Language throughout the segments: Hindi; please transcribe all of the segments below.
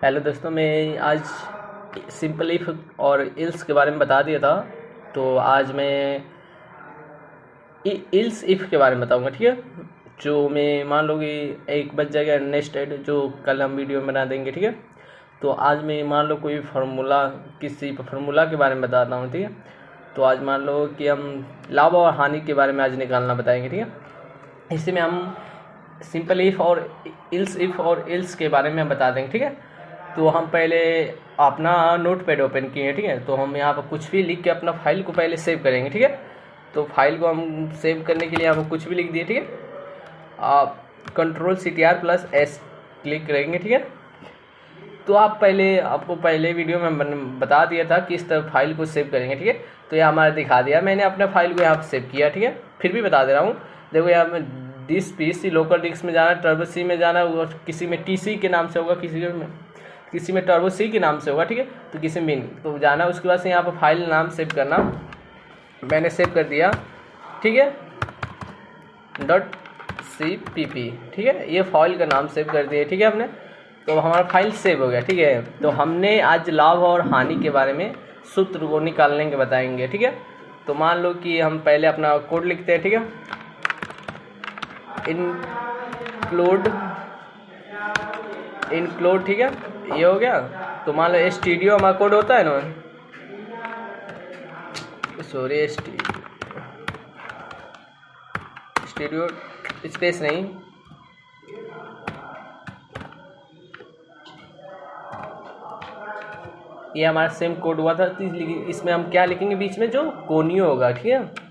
हेलो दोस्तों, मैं आज सिंपल इफ और इल्स के बारे में बता दिया था। तो आज मैं इल्स इफ के बारे में बताऊंगा, ठीक है। जो मैं मान लो कि एक बच जाएगा नेस्टेड, जो कल हम वीडियो में बना देंगे, ठीक है। तो आज मैं मान लो कोई फार्मूला, किसी फार्मूला के बारे में बताता हूँ, ठीक है। तो आज मान लो कि हम लाभ और हानि के बारे में आज निकालना बताएंगे, ठीक है। इसी में हम सिंपल इफ और इल्स और इल्स के बारे में हम बता देंगे, ठीक है। तो हम पहले अपना नोट पैड ओपन किए, ठीक है। तो हम यहाँ पर कुछ भी लिख के अपना फाइल को पहले सेव करेंगे, ठीक है। तो फाइल को हम सेव करने के लिए यहाँ पर कुछ भी लिख दिए, ठीक है। आप Ctrl+CTR+S क्लिक करेंगे, ठीक है। तो आपको पहले वीडियो में बता दिया था कि इस तरह फाइल को सेव करेंगे, ठीक है। तो ये हमारा दिखा दिया, मैंने अपने फाइल को यहाँ पर सेव किया, ठीक है। फिर भी बता दे रहा हूँ, देखो यहाँ में डिस्क पीसी लोकल डिस्क में जाना, टर्बो सी में जाना, और किसी में टीसी के नाम से होगा, किसी में टर्बो सी के नाम से होगा, ठीक है। तो किसी में तो जाना, उसके बाद से यहाँ पर फाइल नाम सेव करना, मैंने सेव कर दिया, ठीक है। .cpp, ठीक है। ये फाइल का नाम सेव कर दिया, ठीक है हमने। तो हमारा फाइल सेव हो गया, ठीक है। तो हमने आज लाभ और हानि के बारे में सूत्र को निकालने के बताएंगे, ठीक है। तो मान लो कि हम पहले अपना कोड लिखते हैं, ठीक है। इनक्लूड, ठीक है, ये हो गया। तो मान लो स्टूडियो हमारा कोड होता है ना, सॉरी, स्टूडियो स्पेस नहीं, ये हमारा सेम कोड हुआ था। तो इसमें हम क्या लिखेंगे, बीच में जो कोनियो होगा, ठीक है,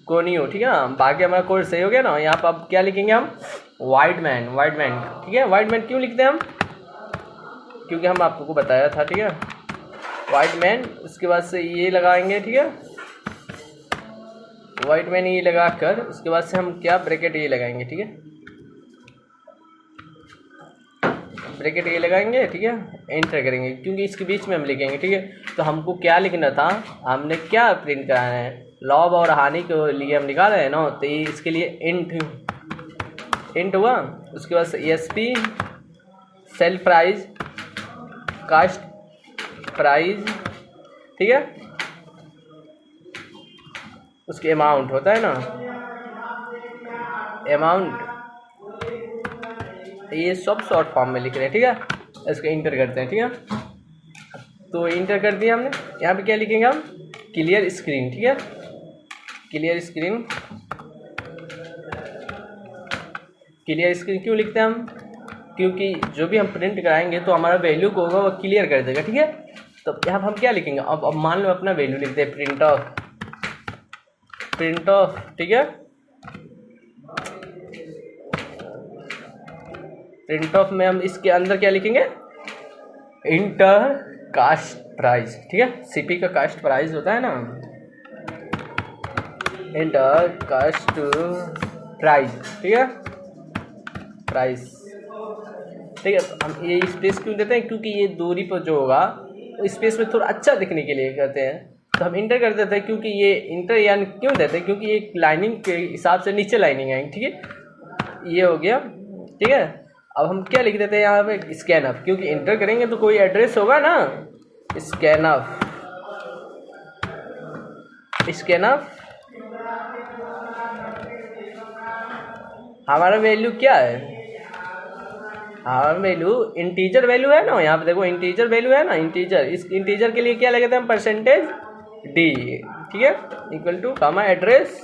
कोनियो, ठीक है। बाकी हमारा कोड सही हो गया ना। यहाँ पर अब क्या लिखेंगे हम, वाइड मैन, ठीक है। वाइड मैन क्यों लिखते हैं हम, क्योंकि हम आपको बताया था, ठीक है। वाइड मैन, उसके बाद से ये लगाएंगे, ठीक है। वाइड मैन ये लगा कर उसके बाद से हम क्या ब्रैकेट ये लगाएंगे, ठीक है। ब्रैकेट ये लगाएंगे, ठीक है। एंटर करेंगे क्योंकि इसके बीच में हम लिखेंगे, ठीक है। तो हमको क्या लिखना था, हमने क्या प्रिंट कराना है, लाभ और हानि के लिए हम निकाल रहे हैं ना। तो इसके लिए इंट हुआ, उसके बाद ESP sale price, cost price, ठीक है। उसके अमाउंट होता है ना, अमाउंट, ये सब शॉर्ट फॉर्म में लिख रहे हैं, ठीक है। इसको इंटर करते हैं, ठीक है। तो इंटर कर दिया हमने। यहाँ पे क्या लिखेंगे हम, क्लियर स्क्रीन, ठीक है। क्लियर स्क्रीन क्यों लिखते हैं हम, क्योंकि जो भी हम प्रिंट कराएंगे तो हमारा वैल्यू को होगा वो क्लियर कर देगा, ठीक है। तो यहाँ पर हम क्या लिखेंगे, अब मान लो अपना वैल्यू लिखते हैं, प्रिंट ऑफ, ठीक है। प्रिंट ऑफ में हम इसके अंदर क्या लिखेंगे, इंटर कास्ट प्राइस, ठीक है। सीपी का कास्ट प्राइस होता है ना, इंटर कास्ट प्राइस, ठीक है, प्राइस, ठीक है। तो हम ये स्पेस क्यों देते हैं, क्योंकि ये दूरी पर जो होगा स्पेस में थोड़ा अच्छा दिखने के लिए करते हैं। तो हम इंटर कर देते हैं, क्योंकि ये इंटर यानी क्यों देते हैं, क्योंकि ये लाइनिंग के हिसाब से नीचे लाइनिंग आएंगी, ठीक है। ये हो गया, ठीक है। अब हम क्या लिख देते हैं यहाँ पे, स्कैन अप, क्योंकि इंटर करेंगे तो कोई एड्रेस होगा ना, स्कैन अप, हमारा वैल्यू क्या है, हमारा वैल्यू इंटीजर वैल्यू है ना। यहाँ पे देखो इंटीजर वैल्यू है ना, इंटीजर, इस इंटीजर के लिए क्या लगाते हैं हम, %d, ठीक है, इक्वल टू कामा एड्रेस,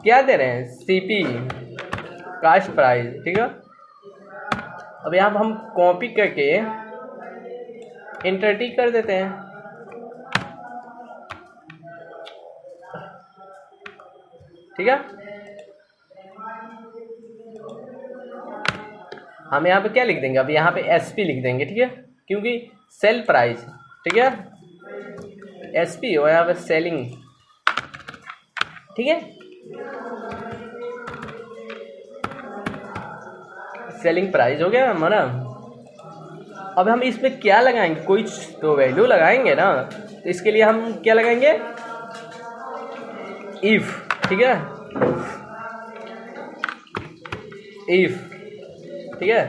क्या दे रहे हैं, सीपी कास्ट प्राइस, ठीक है। अब यहाँ पर हम कॉपी करके इंटर टी कर देते हैं, ठीक है। हम यहाँ पे क्या लिख देंगे, अब यहाँ पे SP लिख देंगे, ठीक है, क्योंकि सेल प्राइस, ठीक है, SP और यहाँ पे सेलिंग, ठीक है, सेलिंग प्राइस हो गया हमारा। अब हम इसमें क्या लगाएंगे, कोई तो वैल्यू लगाएंगे ना। तो इसके लिए हम क्या लगाएंगे, इफ, ठीक है, इफ ठीक है।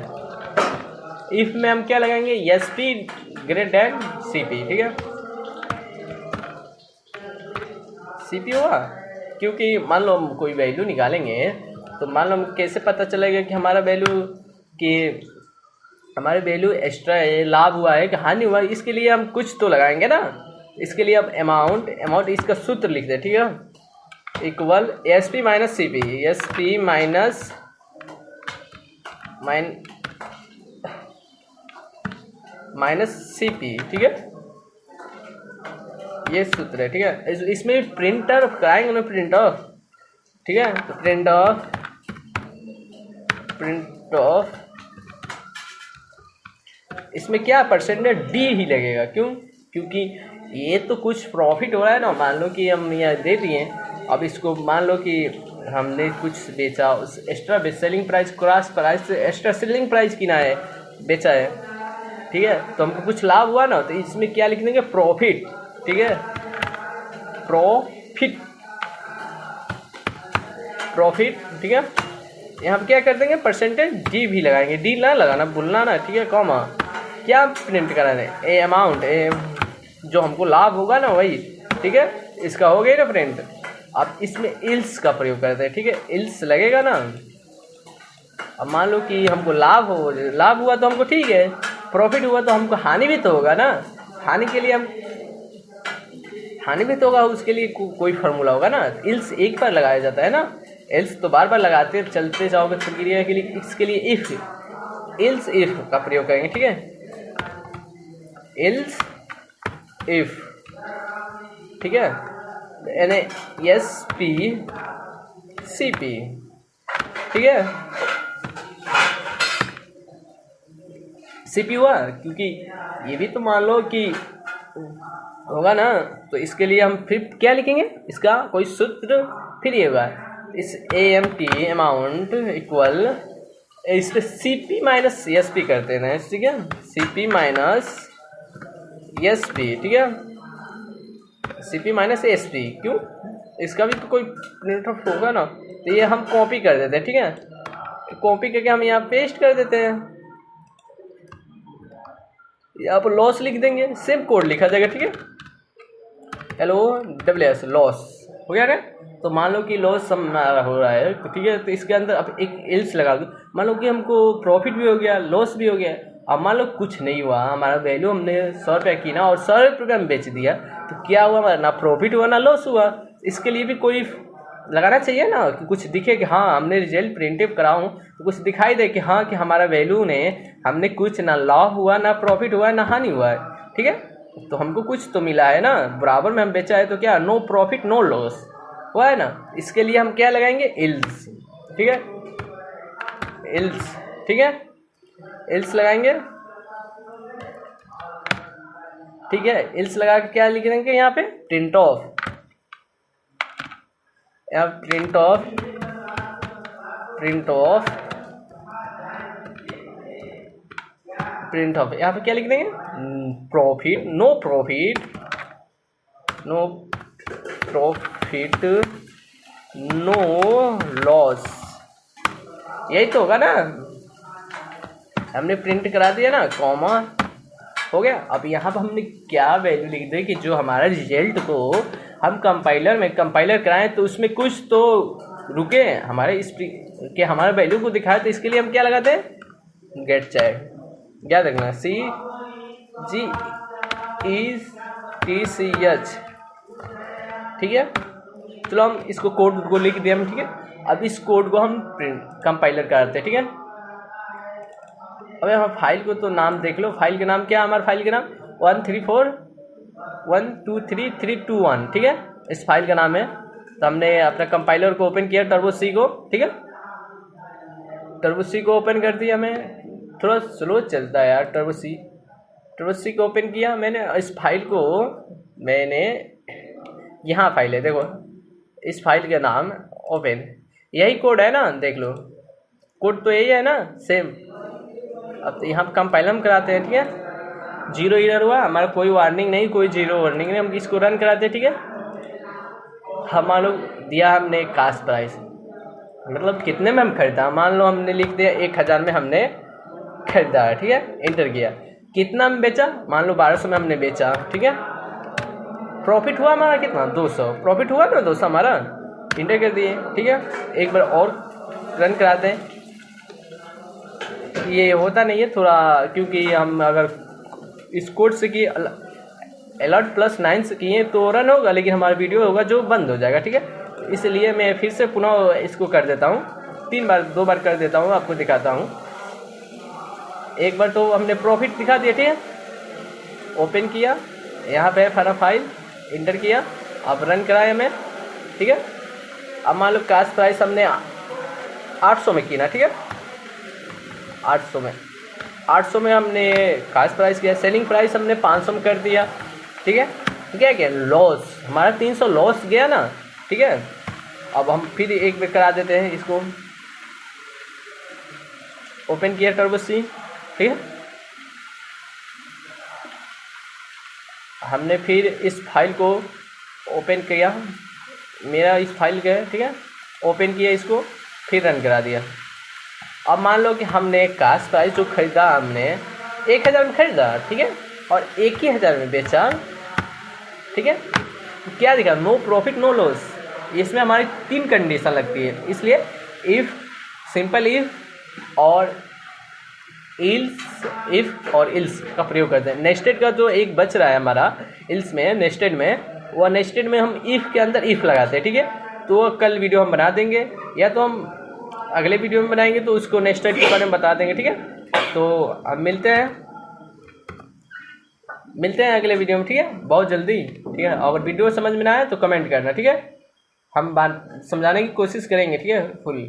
इफ में हम क्या लगाएंगे, S P greater than C P, ठीक है। सी पी हुआ, क्योंकि मान लो हम कोई वैल्यू निकालेंगे तो मान लो हम कैसे पता चलेगा कि हमारा वैल्यू एक्स्ट्रा है, लाभ हुआ है कि हानि हुआ है। इसके लिए हम कुछ तो लगाएंगे ना। इसके लिए अब अमाउंट इसका सूत्र लिख दे, ठीक है, equal S P minus C P, S P minus C P, ठीक है, ये सूत्र है, ठीक है। इसमें प्रिंटर कराएंगे ना, प्रिंट ऑफ, ठीक है। तो प्रिंट ऑफ इसमें क्या परसेंटेज डी ही लगेगा, क्यों, क्योंकि ये तो कुछ प्रॉफिट हो रहा है ना। मान लो कि हम यहाँ दे दिए, अब इसको मान लो कि हमने कुछ बेचा, उस extra selling price cross price से एक्स्ट्रा सेलिंग प्राइस किना है, बेचा है, ठीक है। तो हमको कुछ लाभ हुआ ना, तो इसमें क्या लिख देंगे, प्रॉफिट, ठीक है, प्रॉफिट, ठीक है। यहाँ पे क्या कर देंगे, परसेंटेज डी भी लगाएंगे, डी ना लगाना भूलना ना, ठीक है, कॉमा। क्या प्रिंट करा दें, ए अमाउंट, जो हमको लाभ होगा ना वही, ठीक है, इसका हो गया ना प्रिंट। अब इसमें इल्स का प्रयोग करते हैं, ठीक है, इल्स लगेगा ना। अब मान लो कि हमको लाभ हुआ तो हमको ठीक है, प्रॉफिट हुआ तो हमको हानि भी तो होगा ना। हानि के लिए हानि भी तो होगा, उसके लिए कोई फार्मूला होगा ना। इल्स एक बार लगाया जाता है ना, एल्स तो बार बार लगाते चलते जाओगे प्रक्रिया के लिए। इसके लिए इल्स इफ का प्रयोग करेंगे, ठीक है, इल्स इफ, ठीक है, यानी एस पी सी पी, ठीक है, सी पी हुआ, क्योंकि ये भी तो मान लो कि होगा ना। तो इसके लिए हम फिर क्या लिखेंगे, इसका कोई सूत्र फिर ये होगा, इस A M T amount equal, इस पर C P minus S P करते हैं, ठीक है, C P minus S P, ठीक है, C P minus S P. क्यों, इसका भी तो कोई प्रिंट ऑफ होगा ना। तो ये हम कॉपी कर देते हैं, ठीक है, तो कॉपी करके हम यहाँ पेस्ट कर देते हैं, यहाँ पर लॉस लिख देंगे, सेम कोड लिखा जाएगा, ठीक है, LOSS लॉस हो गया ना। तो मान लो कि लॉस हमारा हो रहा है, तो ठीक है, तो इसके अंदर अब एक एल्स लगा दो। मान लो कि हमको प्रॉफिट भी हो गया, लॉस भी हो गया। अब मान लो कुछ नहीं हुआ, हमारा वैल्यू हमने 100 रुपये की ना, और 100 रुपये में बेच दिया, तो क्या हुआ, हमारा ना प्रॉफिट हुआ ना लॉस हुआ। इसके लिए भी कोई लगाना चाहिए ना, कि कुछ दिखे कि हाँ हमने रिजल्ट प्रिंटिव कराऊँ, तो कुछ दिखाई दे कि हाँ कि हमारा वैल्यू ने हमने कुछ ना लॉस हुआ, ना प्रॉफिट हुआ, ना हानि हुआ है, ठीक है। तो हमको कुछ तो मिला है ना, बराबर में हम बेचा है, तो क्या नो प्रॉफिट नो लॉस हुआ है ना। इसके लिए हम क्या लगाएंगे, इल्स, ठीक है, इल्स, ठीक है, इल्स लगाएंगे, ठीक है। इल्स लगा के क्या लिख देंगे यहाँ पे, प्रिंट ऑफ, यहाँ प्रिंट ऑफ यहाँ पे क्या लिख देंगे, प्रॉफिट नो लॉस, यही तो होगा ना। हमने प्रिंट करा दिया ना, कॉमा हो गया। अब यहाँ पर हमने क्या वैल्यू लिख दी कि जो हमारा रिजल्ट को हम कंपाइलर कराएं, तो उसमें कुछ तो रुके हमारे इस के हमारे वैल्यू को दिखाए। तो इसके लिए हम क्या लगाते हैं, गेट चाइल्ड, याद रखना, CGETCH, ठीक है। चलो हम इसको कोड को लिख दिया हम, ठीक है। अब इस कोड को हम कंपाइलर करते हैं, ठीक है। अब हम फाइल को तो नाम देख लो, फाइल का नाम क्या है, हमारे फाइल का नाम 134123321, ठीक है, इस फाइल का नाम है। तो हमने अपना कंपाइलर को ओपन किया, टर्बो सी को, ठीक है, टर्बो सी को ओपन कर दिया। हमें थोड़ा स्लो चलता है यार टर्बो सी को ओपन किया मैंने। इस फाइल को मैंने, यहाँ फाइल है देखो, इस फाइल का नाम ओपन, यही कोड है ना, देख लो कोड तो यही है ना, सेम। अब तो यहाँ कंपाइल हम कराते हैं, ठीक है, 0 एरर हुआ हमारा, कोई वार्निंग नहीं, कोई 0 वार्निंग नहीं। हम इसको रन कराते हैं, ठीक है। हमारा दिया हमने कास्ट प्राइस, मतलब कितने में हम खरीदा, मान लो हमने लिख दिया 1000 में हमने खरीदा है, ठीक है, इंटर किया। कितना में बेचा, मान लो 1200 में हमने बेचा, ठीक है। प्रॉफिट हुआ हमारा कितना, 200 प्रॉफिट हुआ ना, 200 हमारा इंटर कर दिए, ठीक है। एक बार और रन कराते हैं। ये होता नहीं है थोड़ा, क्योंकि हम अगर इस कोड से कि अलर्ट +9 से किए तो रन होगा, लेकिन हमारा वीडियो होगा जो बंद हो जाएगा, ठीक है। इसलिए मैं फिर से पुनः इसको कर देता हूँ, 2 बार कर देता हूँ, आपको दिखाता हूँ। एक बार तो हमने प्रॉफिट दिखा दिया, ठीक है। ओपन किया, यहाँ पे हमारा फाइल इंटर किया, अब रन कराया हमें, ठीक है। अब मान लो कैश प्राइस हमने 800 में किया, ठीक है। 800 में हमने कैश प्राइस किया, सेलिंग प्राइस हमने 500 में कर दिया, ठीक है। क्या क्या लॉस हमारा 300 लॉस गया ना, ठीक है। अब हम फिर एक बार करा देते हैं इसको, ओपन किया टर्बो सी, ठीक है। हमने फिर इस फाइल को ओपन किया, मेरा इस फाइल का है, ठीक है। ओपन किया इसको, फिर रन करा दिया। अब मान लो कि हमने कैश प्राइस जो खरीदा, हमने 1000 में खरीदा, ठीक है, और 1000 में बेचा, ठीक है। क्या दिखा, नो प्रॉफिट नो लॉस। इसमें हमारी 3 कंडीशन लगती है, इसलिए इफ़, सिंपल इफ़ और इफ़ और इल्स का प्रयोग करते हैं। नेस्टेड का जो एक बच रहा है हमारा इल्स में, नेस्टेड में, वह नेस्टेड में हम इफ़ के अंदर इफ़ लगाते हैं, ठीक है। तो कल वीडियो हम बना देंगे, या तो हम अगले वीडियो में बनाएंगे तो उसको नेस्टेड के बारे में बता देंगे, ठीक है। तो अब मिलते हैं अगले वीडियो में, ठीक है, बहुत जल्दी, ठीक है। अगर वीडियो समझ में ना आए तो कमेंट करना, ठीक है। हम बात समझाने की कोशिश करेंगे, ठीक है, फुल।